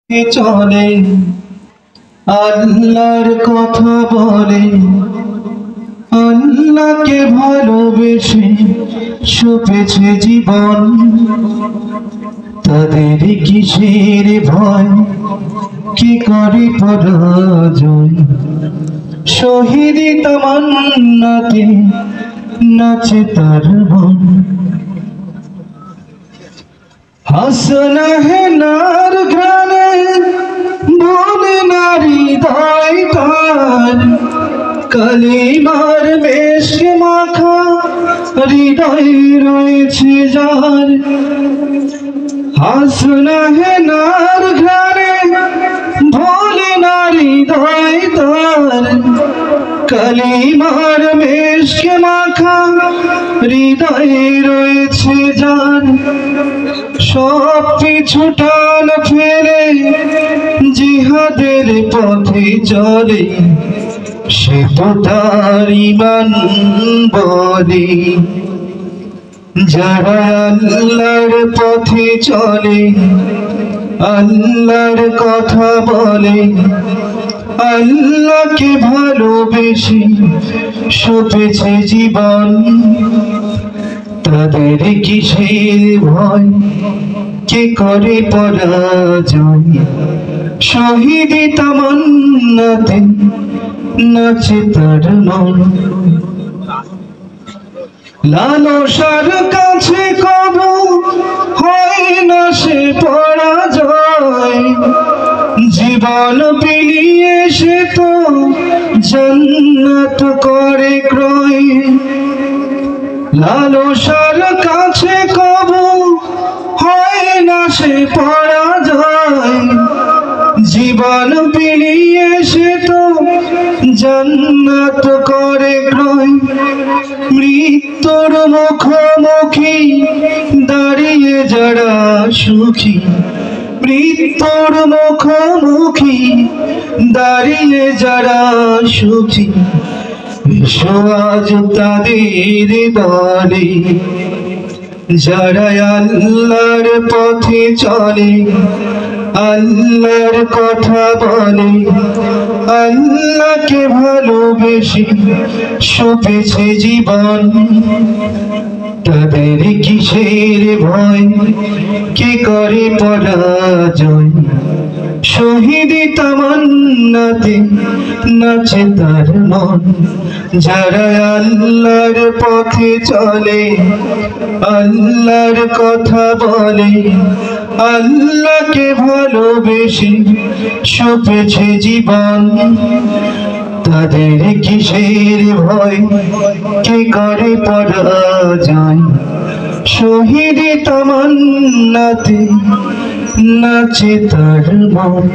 চলে আল্লাহর কথা বলে, আল্লাহকে ভালোবেসে সপেছে জীবন। তাদের কিসের ভয়, কি করে পরাজয়? শহীদি তামান্নাতে নাচে তার মন। হাসনা হে নার ঘ্রাণে বলে নারী হৃদয় তার, কালিমার মেশক মাখা হৃদয় রয়েছে যার। হাসনা হে নার ঘ্রাণে বলে নারী হৃদয় তার, কালিমার মেশক মাখা হৃদয় রয়েছে যার। সব পিছু টান ফেলে জিহাদের পথে চলে, সে তো তার ঈমান বলে। যারা আল্লাহর পথে চলে, আল্লাহর কথা বলে, আল্লাহকে ভালোবেসে সপেছে জীবন। তাদের কিসের ভয়, কে করে পরাজয়? শহীদি তামান্নাতে নাচে তার মন। লালসার কাছে কবু হয় না সে পরাজয়, জীবন বিলিয়ে সে তো জান্নাত করে ক্রয়। লালসার কাছে কবু হয় না সে পরাজয়, জীবন বিলিয়ে সে তো জান্নাত করে ক্রয়। মৃত্যুর মুখোমুখি দাঁড়িয়ে যারা সুখী, মৃত্যুর মুখোমুখি দাঁড়িয়ে যারা সুখী, এসো আজ তাদের বলে। যারা আল্লাহর পথে চলে, আল্লাহর কথা বলে, আল্লাহকে ভালোবেসে সপেছে জীবন। তাদের কিসের ভয়, কে করে পরাজয়? শহীদি তামান্নাতে নাচে তার মন। যারা আল্লাহর পথে চলে, আল্লাহর কথা বলে, আল্লাহকে ভালোবেসে সপেছে জীবন। তাদের কিসের ভয়, কে করে পরাজয়? শহীদি তামান্নাতে নাচে তার মন।